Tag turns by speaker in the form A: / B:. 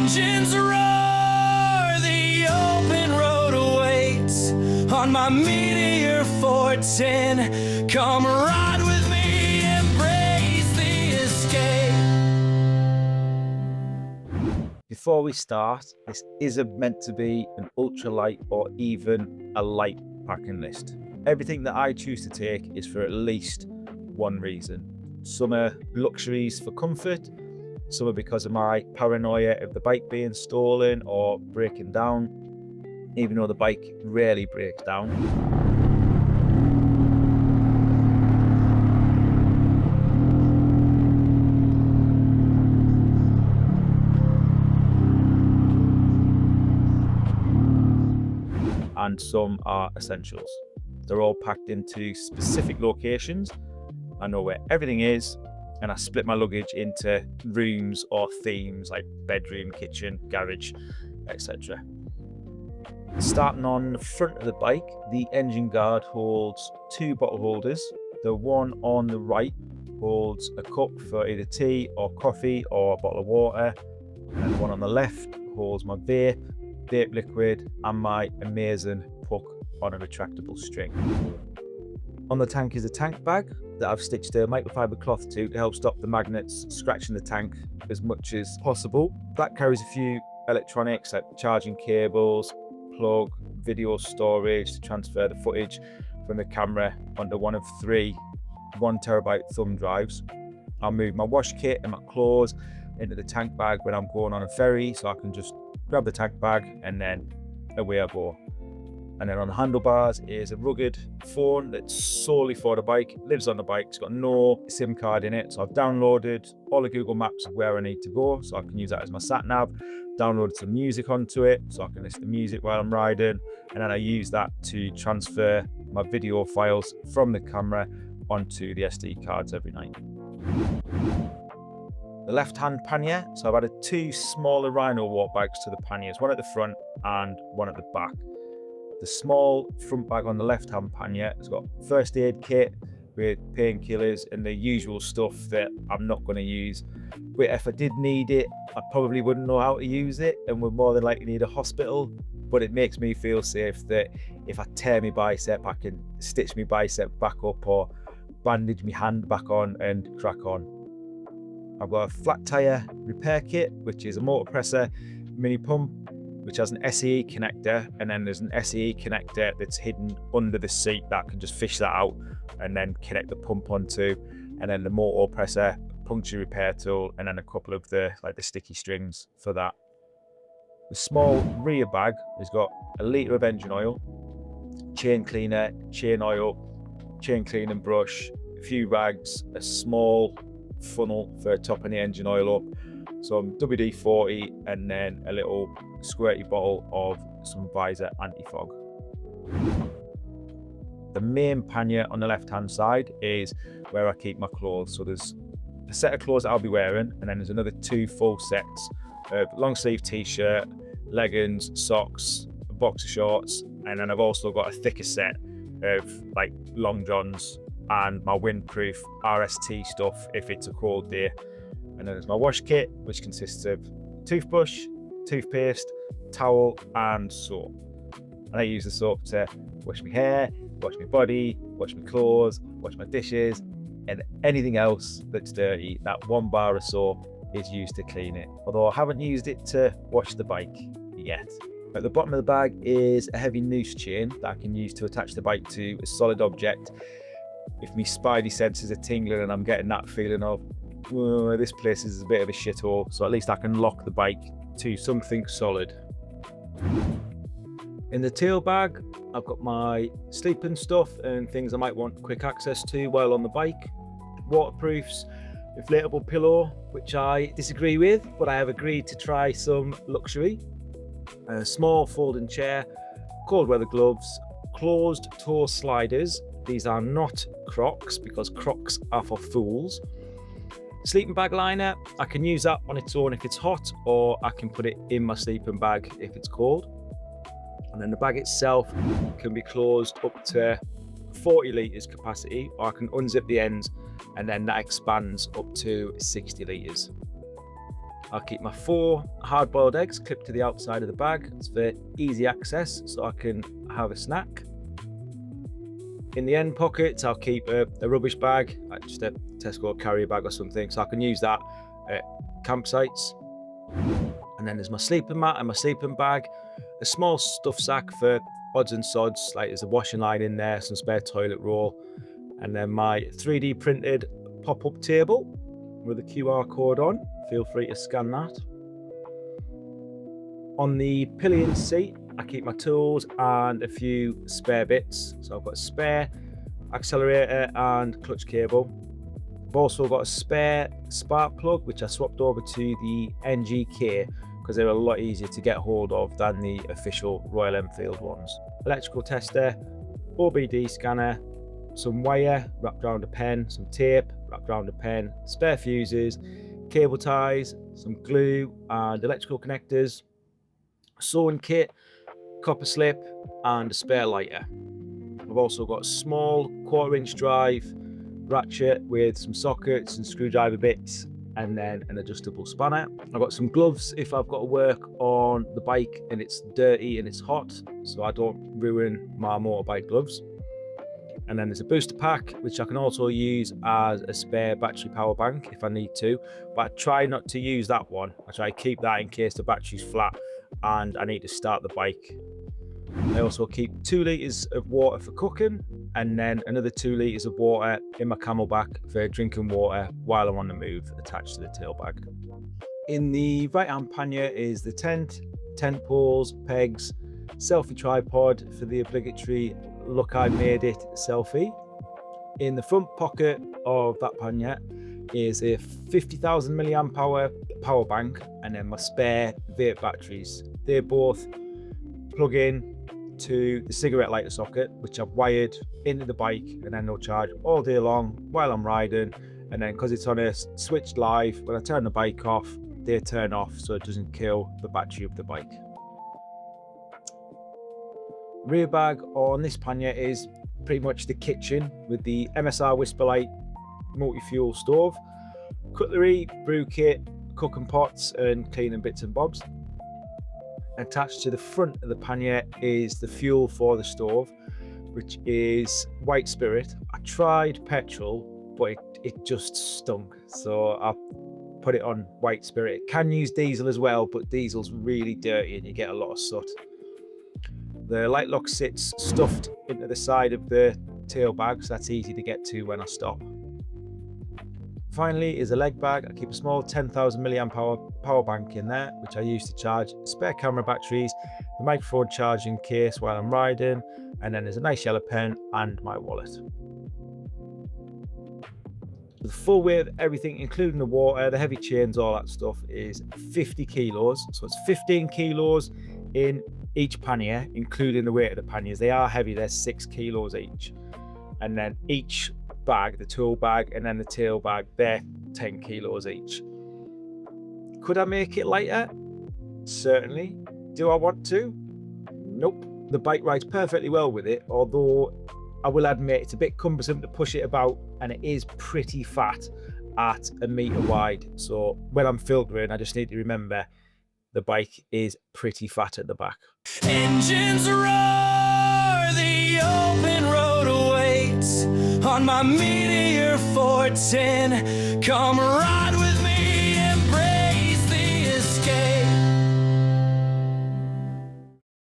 A: engines roar, the open road awaits on my Meteor 410. Come ride with me, embrace the escape.
B: Before we start, this isn't meant to be an ultralight or even a light packing list. Everything that I choose to take is for at least one reason. Some are luxuries for comfort, some are because of my paranoia of the bike being stolen or breaking down, even though the bike rarely breaks down. And some are essentials. They're all packed into specific locations. I know where everything is, and I split my luggage into rooms or themes like bedroom, kitchen, garage, etc. Starting on the front of the bike, the engine guard holds two bottle holders. The one on the right holds a cup for either tea or coffee or a bottle of water, and the one on the left holds my vape liquid, and my amazing puck on a retractable string. On the tank is a tank bag that I've stitched a microfiber cloth to help stop the magnets scratching the tank as much as possible. That carries a few electronics like charging cables, plug, video storage to transfer the footage from the camera onto one of three 1 terabyte thumb drives. I'll move my wash kit and my clothes into the tank bag when I'm going on a ferry, so I can just grab the tank bag and then away I go. And then on the handlebars is a rugged phone that's solely for the bike, lives on the bike, it's got no SIM card in it. So I've downloaded all the Google Maps of where I need to go, so I can use that as my sat nav, downloaded some music onto it so I can listen to music while I'm riding, and then I use that to transfer my video files from the camera onto the SD cards every night. The left-hand pannier, so I've added two smaller Rhino walk bags to the panniers, one at the front and one at the back. The small front bag on the left-hand pannier has got first aid kit with painkillers and the usual stuff that I'm not going to use. But if I did need it, I probably wouldn't know how to use it and would more than likely need a hospital. But it makes me feel safe that if I tear my bicep, I can stitch my bicep back up or bandage my hand back on and crack on. I've got a flat tyre repair kit, which is a motor presser mini pump, which has an SAE connector, and then there's an SAE connector that's hidden under the seat that I can just fish that out and then connect the pump onto, and then the motor presser, puncture repair tool, and then a couple of the sticky strings for that. The small rear bag has got a litre of engine oil, chain cleaner, chain oil, chain cleaning brush, a few rags, a small funnel for topping the engine oil up, some WD-40, and then a little squirty bottle of some visor anti-fog. The main pannier on the left-hand side is where I keep my clothes. So there's a set of clothes that I'll be wearing, and then there's another two full sets of long sleeve t-shirt, leggings, socks, a box of shorts, and then I've also got a thicker set of like long johns and my windproof RST stuff if it's a cold day. And then there's my wash kit, which consists of toothbrush, toothpaste, towel, and soap. And I use the soap to wash my hair, wash my body, wash my clothes, wash my dishes, and anything else that's dirty. That 1 bar of soap is used to clean it, although I haven't used it to wash the bike yet. At the bottom of the bag is a heavy noose chain that I can use to attach the bike to a solid object if my spidey senses are tingling and I'm getting that feeling of, oh, this place is a bit of a shithole, so at least I can lock the bike to something solid. In the tail bag, I've got my sleeping stuff and things I might want quick access to while on the bike. Waterproofs, inflatable pillow, which I disagree with, but I have agreed to try some luxury. A small folding chair, cold weather gloves, closed toe sliders. These are not Crocs because Crocs are for fools. Sleeping bag liner, I can use that on its own if it's hot, or I can put it in my sleeping bag if it's cold. And then the bag itself can be closed up to 40 litres capacity, or I can unzip the ends and then that expands up to 60 litres. I'll keep my 4 hard-boiled eggs clipped to the outside of the bag. It's for easy access, so I can have a snack. In the end pockets, I'll keep a rubbish bag, like just a Tesco carrier bag or something, so I can use that at campsites. And then there's my sleeping mat and my sleeping bag, a small stuff sack for odds and sods, like there's a washing line in there, some spare toilet roll, and then my 3D printed pop-up table with a QR code on. Feel free to scan that. On the pillion seat, I keep my tools and a few spare bits. So I've got a spare accelerator and clutch cable. I've also got a spare spark plug, which I swapped over to the NGK because they're a lot easier to get hold of than the official Royal Enfield ones. Electrical tester, OBD scanner, some wire wrapped around a pen, some tape wrapped around a pen, spare fuses, cable ties, some glue and electrical connectors, sewing kit, copper slip and a spare lighter. I've also got a small 1/4-inch drive ratchet with some sockets and screwdriver bits, and then an adjustable spanner. I've got some gloves if I've got to work on the bike and it's dirty and it's hot, so I don't ruin my motorbike gloves. And then there's a booster pack, which I can also use as a spare battery power bank if I need to, but I try not to use that one. I try to keep that in case the battery's flat and I need to start the bike. I also keep 2 litres of water for cooking, and then another 2 litres of water in my camelback for drinking water while I'm on the move, attached to the tail bag. In the right hand pannier is the tent poles, pegs, selfie tripod for the obligatory look I made it selfie. In the front pocket of that pannier is a 50,000 milliamp hour power bank, and then my spare vape batteries. They both plug in to the cigarette lighter socket, which I've wired into the bike, and then they'll charge all day long while I'm riding. And then because it's on a switched live, when I turn the bike off, they turn off so it doesn't kill the battery of the bike. Rear bag on this pannier is pretty much the kitchen with the MSR Whisperlight multi-fuel stove, cutlery, brew kit, cooking pots and cleaning bits and bobs. Attached to the front of the pannier is the fuel for the stove, which is white spirit. I tried petrol, but it just stunk, so I put it on white spirit. It can use diesel as well, but diesel's really dirty and you get a lot of soot. The light lock sits stuffed into the side of the tail bag, so that's easy to get to when I stop. Finally is a leg bag. I keep a small 10,000 milliamp hour power bank in there, which I use to charge spare camera batteries, the microphone charging case while I'm riding, and then there's a nice yellow pen and my wallet. The full weight of everything, including the water, the heavy chains, all that stuff, is 50 kilos. So it's 15 kilos in each pannier, including the weight of the panniers. They are heavy, they're 6 kilos each. And then each bag, the tool bag and then the tail bag, they're 10 kilos each. Could I make it lighter? Certainly. Do I want to? Nope. The bike rides perfectly well with it, although I will admit it's a bit cumbersome to push it about, and it is pretty fat at 1 metre wide. So when I'm filtering, I just need to remember the bike is pretty fat at the back.
A: Engines roar, the open road awaits on my Meteor 410. Come ride